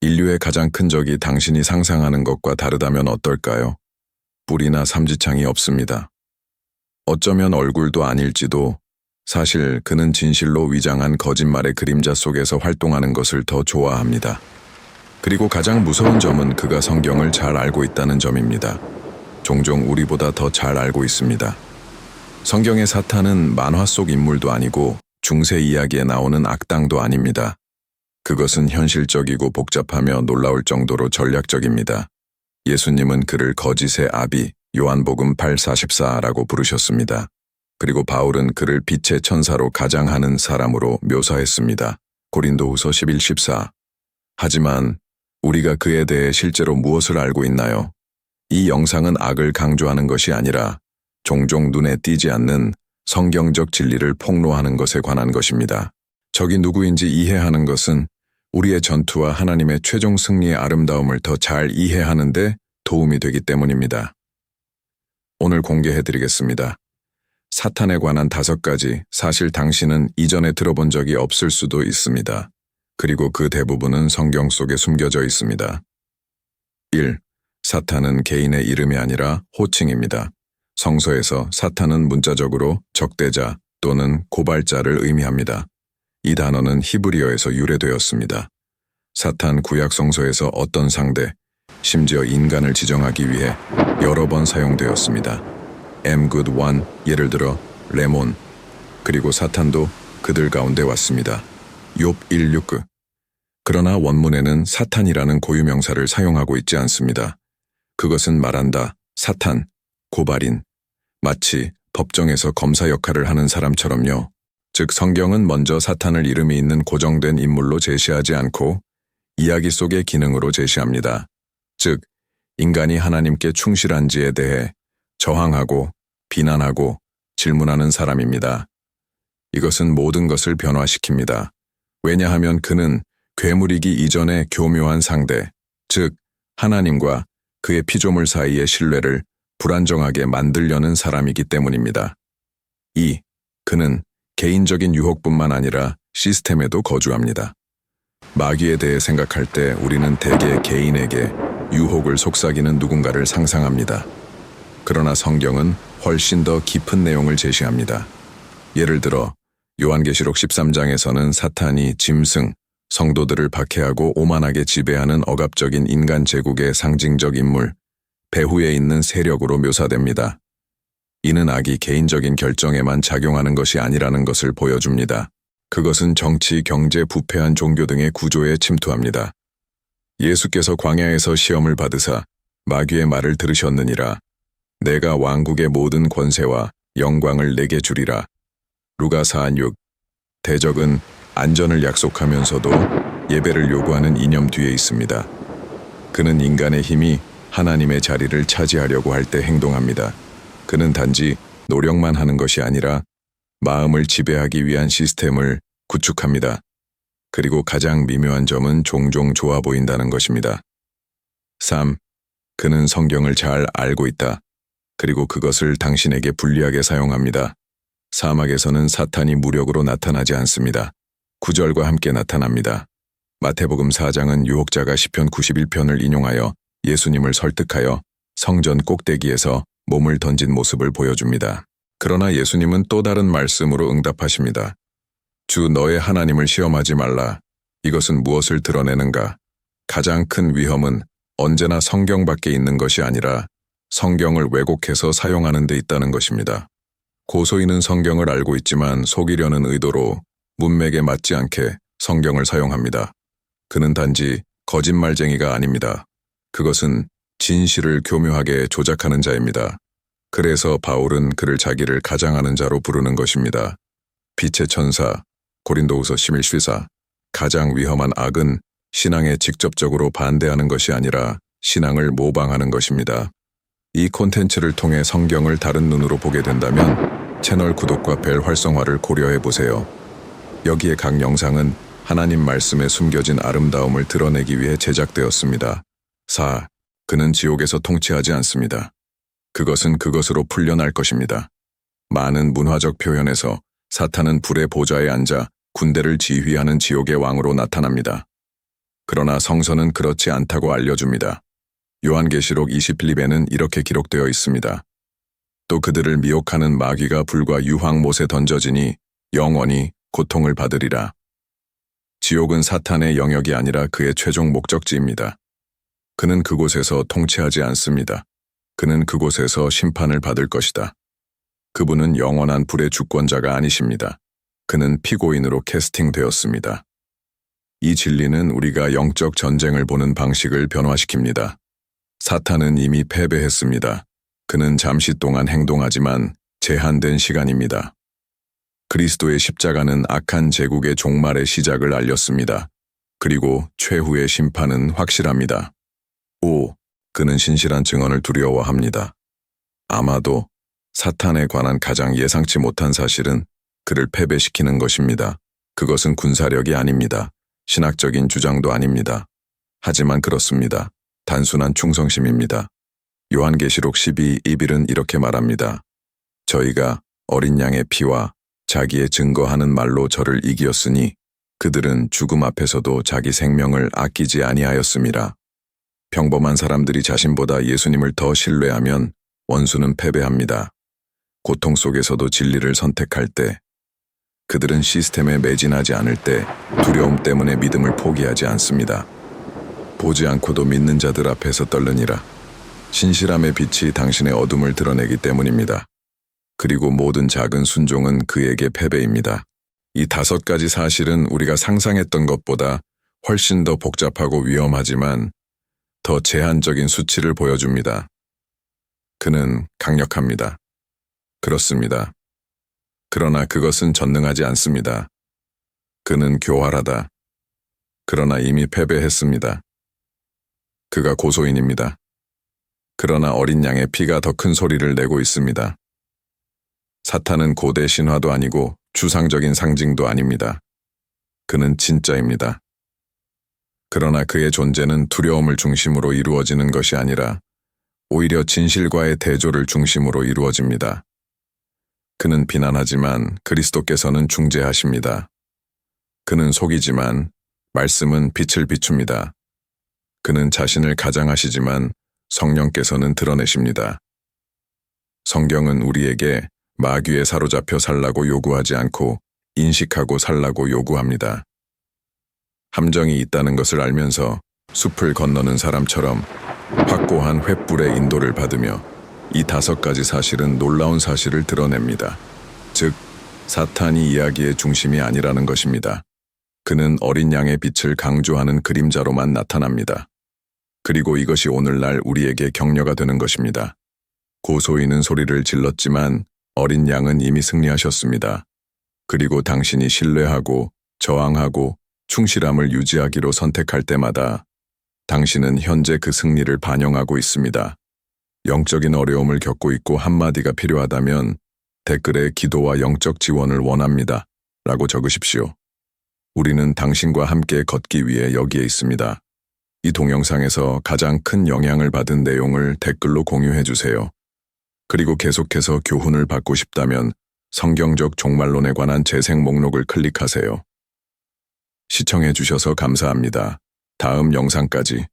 인류의 가장 큰 적이 당신이 상상하는 것과 다르다면 어떨까요? 뿔이나 삼지창이 없습니다. 어쩌면 얼굴도 아닐지도 사실 그는 진실로 위장한 거짓말의 그림자 속에서 활동하는 것을 더 좋아합니다. 그리고 가장 무서운 점은 그가 성경을 잘 알고 있다는 점입니다. 종종 우리보다 더 잘 알고 있습니다. 성경의 사탄은 만화 속 인물도 아니고 중세 이야기에 나오는 악당도 아닙니다. 그것은 현실적이고 복잡하며 놀라울 정도로 전략적입니다. 예수님은 그를 거짓의 아비, 요한복음 8:44라고 부르셨습니다. 그리고 바울은 그를 빛의 천사로 가장하는 사람으로 묘사했습니다. 고린도후서 11:14. 하지만 우리가 그에 대해 실제로 무엇을 알고 있나요? 이 영상은 악을 강조하는 것이 아니라 종종 눈에 띄지 않는 성경적 진리를 폭로하는 것에 관한 것입니다. 적이 누구인지 이해하는 것은 우리의 전투와 하나님의 최종 승리의 아름다움을 더 잘 이해하는 데 도움이 되기 때문입니다. 오늘 공개해드리겠습니다. 사탄에 관한 5가지, 사실 당신은 이전에 들어본 적이 없을 수도 있습니다. 그리고 그 대부분은 성경 속에 숨겨져 있습니다. 1. 사탄은 개인의 이름이 아니라 호칭입니다. 성서에서 사탄은 문자적으로 적대자 또는 고발자를 의미합니다. 이 단어는 히브리어에서 유래되었습니다. 사탄 구약 성서에서 어떤 상대, 심지어 인간을 지정하기 위해 여러 번 사용되었습니다. good one, 예를 들어 레몬, 그리고 사탄도 그들 가운데 왔습니다. 욥 1:6. 그러나 원문에는 사탄이라는 고유명사를 사용하고 있지 않습니다. 그것은 말한다, 사탄, 고발인, 마치 법정에서 검사 역할을 하는 사람처럼요. 즉 성경은 먼저 사탄을 이름이 있는 고정된 인물로 제시하지 않고 이야기 속의 기능으로 제시합니다. 즉 인간이 하나님께 충실한지에 대해 저항하고 비난하고 질문하는 사람입니다. 이것은 모든 것을 변화시킵니다. 왜냐하면 그는 괴물이기 이전의 교묘한 상대, 즉 하나님과 그의 피조물 사이의 신뢰를 불안정하게 만들려는 사람이기 때문입니다. 2. 그는 개인적인 유혹뿐만 아니라 시스템에도 거주합니다. 마귀에 대해 생각할 때 우리는 대개 개인에게 유혹을 속삭이는 누군가를 상상합니다. 그러나 성경은 훨씬 더 깊은 내용을 제시합니다. 예를 들어 요한계시록 13장에서는 사탄이 짐승, 성도들을 박해하고 오만하게 지배하는 억압적인 인간 제국의 상징적 인물, 배후에 있는 세력으로 묘사됩니다. 이는 악이 개인적인 결정에만 작용하는 것이 아니라는 것을 보여줍니다. 그것은 정치, 경제, 부패한 종교 등의 구조에 침투합니다. 예수께서 광야에서 시험을 받으사 마귀의 말을 들으셨느니라. 내가 왕국의 모든 권세와 영광을 내게 주리라. 루가 4:6. 대적은 안전을 약속하면서도 예배를 요구하는 이념 뒤에 있습니다. 그는 인간의 힘이 하나님의 자리를 차지하려고 할 때 행동합니다. 그는 단지 노력만 하는 것이 아니라 마음을 지배하기 위한 시스템을 구축합니다. 그리고 가장 미묘한 점은 종종 좋아 보인다는 것입니다. 3. 그는 성경을 잘 알고 있다. 그리고 그것을 당신에게 불리하게 사용합니다. 사막에서는 사탄이 무력으로 나타나지 않습니다. 구절과 함께 나타납니다. 마태복음 4장은 유혹자가 시편 91편을 인용하여 예수님을 설득하여 성전 꼭대기에서 몸을 던진 모습을 보여줍니다. 그러나 예수님은 또 다른 말씀으로 응답하십니다. 주 너의 하나님을 시험하지 말라. 이것은 무엇을 드러내는가? 가장 큰 위험은 언제나 성경 밖에 있는 것이 아니라 성경을 왜곡해서 사용하는 데 있다는 것입니다. 고소인은 성경을 알고 있지만 속이려는 의도로 문맥에 맞지 않게 성경을 사용합니다. 그는 단지 거짓말쟁이가 아닙니다. 그것은 진실을 교묘하게 조작하는 자입니다. 그래서 바울은 그를 자기를 가장하는 자로 부르는 것입니다. 빛의 천사, 고린도후서 11:14. 가장 위험한 악은 신앙에 직접적으로 반대하는 것이 아니라 신앙을 모방하는 것입니다. 이 콘텐츠를 통해 성경을 다른 눈으로 보게 된다면 채널 구독과 벨 활성화를 고려해 보세요. 여기에 각 영상은 하나님 말씀에 숨겨진 아름다움을 드러내기 위해 제작되었습니다. 4. 그는 지옥에서 통치하지 않습니다. 그것은 그것으로 풀려날 것입니다. 많은 문화적 표현에서 사탄은 불의 보좌에 앉아 군대를 지휘하는 지옥의 왕으로 나타납니다. 그러나 성서는 그렇지 않다고 알려줍니다. 요한계시록 20필립에는 이렇게 기록되어 있습니다. 또 그들을 미혹하는 마귀가 불과 유황못에 던져지니 영원히 고통을 받으리라. 지옥은 사탄의 영역이 아니라 그의 최종 목적지입니다. 그는 그곳에서 통치하지 않습니다. 그는 그곳에서 심판을 받을 것이다. 그분은 영원한 불의 주권자가 아니십니다. 그는 피고인으로 캐스팅되었습니다. 이 진리는 우리가 영적 전쟁을 보는 방식을 변화시킵니다. 사탄은 이미 패배했습니다. 그는 잠시 동안 행동하지만 제한된 시간입니다. 그리스도의 십자가는 악한 제국의 종말의 시작을 알렸습니다. 그리고 최후의 심판은 확실합니다. 5. 그는 신실한 증언을 두려워합니다. 아마도 사탄에 관한 가장 예상치 못한 사실은 그를 패배시키는 것입니다. 그것은 군사력이 아닙니다. 신학적인 주장도 아닙니다. 하지만 그렇습니다. 단순한 충성심입니다. 요한계시록 12:21은 이렇게 말합니다. 저희가 어린 양의 피와 자기의 증거하는 말로 저를 이기었으니 그들은 죽음 앞에서도 자기 생명을 아끼지 아니하였음이라. 평범한 사람들이 자신보다 예수님을 더 신뢰하면 원수는 패배합니다. 고통 속에서도 진리를 선택할 때, 그들은 시스템에 매진하지 않을 때 두려움 때문에 믿음을 포기하지 않습니다. 보지 않고도 믿는 자들 앞에서 떨르니라. 신실함의 빛이 당신의 어둠을 드러내기 때문입니다. 그리고 모든 작은 순종은 그에게 패배입니다. 이 5가지 사실은 우리가 상상했던 것보다 훨씬 더 복잡하고 위험하지만 더 제한적인 수치를 보여줍니다. 그는 강력합니다. 그렇습니다. 그러나 그것은 전능하지 않습니다. 그는 교활하다. 그러나 이미 패배했습니다. 그가 고소인입니다. 그러나 어린 양의 피가 더 큰 소리를 내고 있습니다. 사탄은 고대 신화도 아니고 추상적인 상징도 아닙니다. 그는 진짜입니다. 그러나 그의 존재는 두려움을 중심으로 이루어지는 것이 아니라 오히려 진실과의 대조를 중심으로 이루어집니다. 그는 비난하지만 그리스도께서는 중재하십니다. 그는 속이지만 말씀은 빛을 비춥니다. 그는 자신을 가장하시지만 성령께서는 드러내십니다. 성경은 우리에게 마귀에 사로잡혀 살라고 요구하지 않고 인식하고 살라고 요구합니다. 함정이 있다는 것을 알면서 숲을 건너는 사람처럼 확고한 횃불의 인도를 받으며 이 5가지 사실은 놀라운 사실을 드러냅니다. 즉, 사탄이 이야기의 중심이 아니라는 것입니다. 그는 어린 양의 빛을 강조하는 그림자로만 나타납니다. 그리고 이것이 오늘날 우리에게 격려가 되는 것입니다. 고소인은 소리를 질렀지만 어린 양은 이미 승리하셨습니다. 그리고 당신이 신뢰하고 저항하고 충실함을 유지하기로 선택할 때마다 당신은 현재 그 승리를 반영하고 있습니다. 영적인 어려움을 겪고 있고 한마디가 필요하다면 댓글에 기도와 영적 지원을 원합니다. 라고 적으십시오. 우리는 당신과 함께 걷기 위해 여기에 있습니다. 이 동영상에서 가장 큰 영향을 받은 내용을 댓글로 공유해 주세요. 그리고 계속해서 교훈을 받고 싶다면 성경적 종말론에 관한 재생 목록을 클릭하세요. 시청해 주셔서 감사합니다. 다음 영상까지